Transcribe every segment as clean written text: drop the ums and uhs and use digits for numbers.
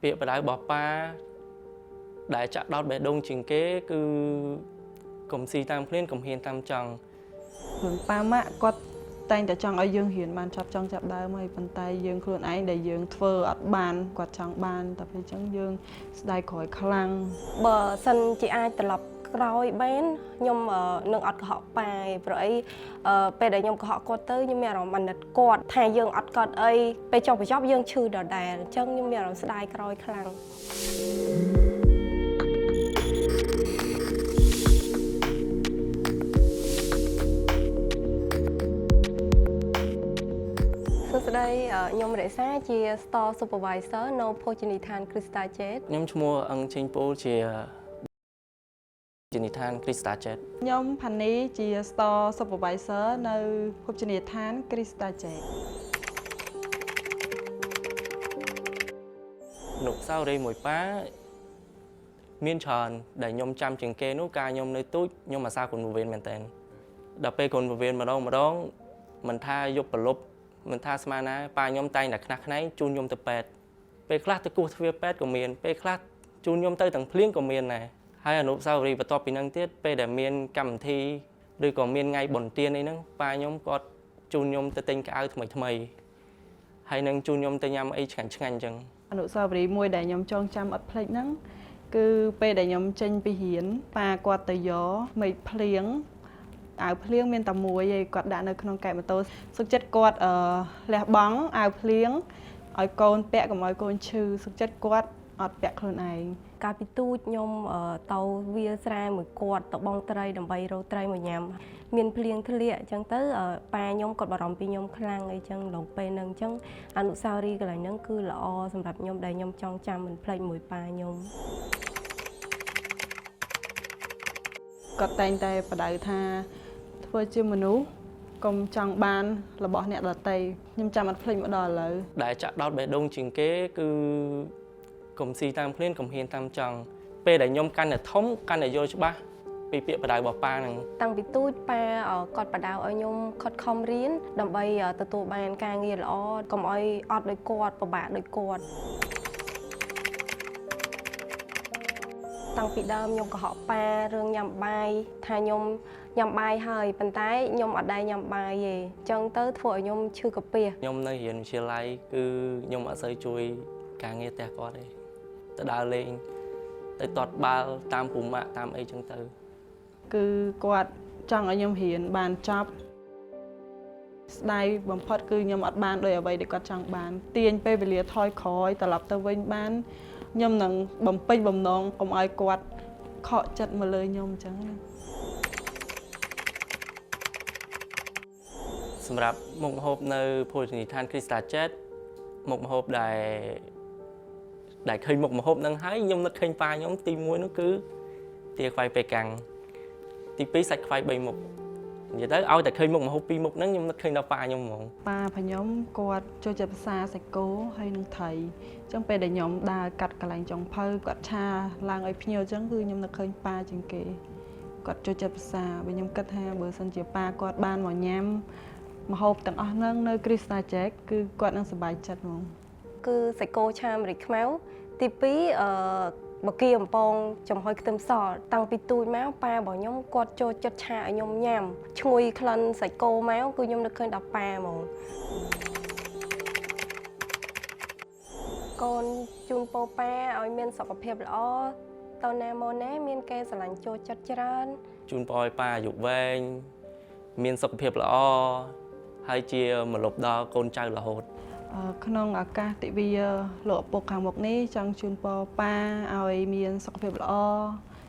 ពាក្យបដៅរបស់ប៉ាដែលចាក់ដោតបេះដូងជាងគេគឺកុំស៊ីតាមភ្លានកុំហ៊ានតាមចង់ប៉ាម៉ាក់គាត់តែងតែចង់ឲ្យយើងរៀនបានចាប់ដើមហើយប៉ុន្តែយើងខ្លួនឯងដែលយើងធ្វើអត់បានគាត់ចង់បានតែពេលអញ្ចឹងយើងស្ដាយក្រោយខ្លាំងបើសិនជាអាចត្រឡប់ក្រោយបានខ្ញុំនឹងអត់កុហកប៉ាព្រោះអីពេលដែលខ្ញុំកុហកគាត់ទៅខ្ញុំមានអារម្មណ៍អាណិតគាត់ថាយើងអត់កត់អីពេលចុះបញ្ចប់យើងឈឺដដែលអញ្ចឹងខ្ញុំមានអារម្មណ៍ស្ដាយក្រោយខ្លាំងសួស្តីខ្ញុំរក្សាជា Store Supervisor នៅភោជនីយដ្ឋាន Crystal Jet ខ្ញុំឈ្មោះអឹងចេញពូលជាភោជនីយដ្ឋាន Crystal Jet ខ្ញុំផានីជា Store Supervisor នៅភោជនីយដ្ឋាន Crystal Jet អនុស្សាវរីយ៍មួយប៉ាមានច្រើនដែលខ្ញុំចាំជាងគេនោះកាលខ្ញុំនៅទូចខ្ញុំអាសាគុណវេនមែនតើដល់ពេលគុណវេនម្ដងមិនថាយប់ប្រលប់មិនថាស្មានណាប៉ាខ្ញុំតែងតែខ្នះខ្នែងជូនខ្ញុំទៅពេទ្យពេលខ្លះទៅគោះទ្វារពេទ្យក៏មានពេលខ្លះជូនខ្ញុំទៅទាំងភ្លៀងក៏មានដែរហើយអនុស្សាវរីយ៍បន្ទាប់ពីហ្នឹងទៀតពេលដែលមានកម្មវិធីឬក៏មានថ្ងៃបុណ្យទានអីហ្នឹងប៉ាខ្ញុំគាត់ជូនខ្ញុំទៅទិញកៅអៅថ្មីហើយនឹងជូនខ្ញុំទៅញ៉ាំអីឆ្ងាញ់អញ្ចឹងអនុស្សាវរីយ៍មួយដែលខ្ញុំចងចាំអត់ភ្លេចហ្នឹងគឺពេលដែលខ្ញុំចេញពីរៀនប៉ាគាត់ទៅយកមេឃភ្លៀងអាវភ្លៀងមានតែមួយឯងគាត់ដាក់នៅក្នុងកែបម៉ូតូសុខចិត្តគាត់លះបង់អាវភ្លៀងឲ្យកូនពាក់កុំឲ្យកូនឈឺសុខចិត្តគាត់អត់ពាក់ខ្លួនឯងកាលពីទូចខ្ញុំទៅវាស្រែមួយគាត់ទៅបងត្រីដើម្បីរកត្រីមកញ៉ាំមានភ្លៀងធ្លាក់អញ្ចឹងទៅប៉ាខ្ញុំគាត់បារម្ភពីខ្ញុំខ្លាំងអីចឹងដល់ពេលហ្នឹងអញ្ចឹងអនុស្សាវរីយ៍កន្លែងហ្នឹងគឺល្អសម្រាប់ខ្ញុំដែលខ្ញុំចង់ចាំមិនភ្លេចមួយប៉ាខ្ញុំគាត់តែងតែបដៅថាធ្វើជាមនុស្សកុំចង់បានរបស់អ្នកដទៃខ្ញុំចាំអត់ភ្លេចមកដល់ឥឡូវដែលចាក់ដោតបេះដូងជាងគេគឺកុំស៊ីតាមភ្លានកុំហ៊ានតាមចង់ពេលដែលខ្ញុំកាន់តែធំកាន់តែយល់ច្បាស់ពីពាក្យបដៅរបស់ប៉ាហ្នឹងតាំងពីទូចប៉ាគាត់បដៅឲ្យខ្ញុំខិតខំរៀនដើម្បីទទួលបានការងារល្អកុំឲ្យអត់ដូចគាត់ពិបាកដូចគាត់តាំងពីដើមខ្ញុំកុហកប៉ារឿងញ៉ាំបាយថាខ្ញុំញ៉ាំបាយហើយប៉ុន្តែខ្ញុំអត់ដែរញ៉ាំបាយទេអញ្ចឹងទៅធ្វើឲ្យខ្ញុំឈឺកាពះខ្ញុំនៅរៀនវិទ្យាល័យគឺខ្ញុំអត់សូវជួយការងារផ្ទះគាត់ទេទៅដើរលេងទៅទាត់បាល់តាមពូម៉ាក់តាមអីចឹងទៅគឺគាត់ចង់ឲ្យខ្ញុំរៀនបានចប់ស្ដាយបំផុតគឺខ្ញុំអត់បានដោយអ្វីដែលគាត់ចង់បានទាញពេលវេលាថយក្រោយត្រឡប់ទៅវិញបានខ្ញុំនឹងបំពេញបំណងកុំឲ្យគាត់ខកចិត្តមកលើខ្ញុំអញ្ចឹងណាសម្រាប់មុខម្ហូបនៅភោជនីយដ្ឋាន Crystal Jet មុខម្ហូបដែលឃើញមុខម្ហូបហ្នឹងហើយខ្ញុំនឹកឃើញប៉ាខ្ញុំទី1នោះគឺទាខ្វៃប៉េកាំងទី2សាច់ខ្វៃ3មុខនិយាយទៅឲ្យតែឃើញមុខម្ហូប2មុខហ្នឹងខ្ញុំនឹកឃើញដល់ប៉ាខ្ញុំហ្មងប៉ាខ្ញុំគាត់ចូលចិត្តភាសាសាច់គោហើយនឹងត្រីអញ្ចឹងពេលដែលខ្ញុំដើរកាត់កន្លែងចុងភៅគាត់ឆាឡើងឲ្យភ្ញៀវអញ្ចឹងគឺខ្ញុំនឹកឃើញប៉ាជាងគេគាត់ចូលចិត្តភាសាបើខ្ញុំគិតថាបើសិនជាប៉ាគាត់បានមកញ៉ាំម្ហូបទាំងអស់ហ្នឹងនៅ Crystal Jet គឺគាត់នឹងសប្បាយចិត្តហ្មងគឺសាច់គោឆាម្រេចខ្មៅទី2បកាអំពងចំហុយខ្ទឹមសតាំងពីទូចមកប៉ារបស់ខ្ញុំគាត់ចូលចិត្តឆាឲ្យខ្ញុំញ៉ាំឈ្ងុយក្លិនសាច់គោមកគឺខ្ញុំនឹកឃើញដល់ប៉ាហ្មងកូនជូនពរប៉ាឲ្យមានសុខភាពល្អតើណាមកណាមានគេស្រឡាញ់ចូលចិត្តច្រើនជូនពរឲ្យប៉ាអាយុវែងមានសុខភាពល្អហើយជាម្លប់ដល់កូនចៅរហូតក្នុងឱកាសទិវាលោកឪពុកខាងមុខនេះចង់ជូនពរប៉ាឲ្យមានសុខភាពល្អ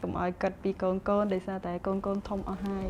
កុំឲ្យកាត់ពីកូនដោយសារតែកូនធំអស់ហើយ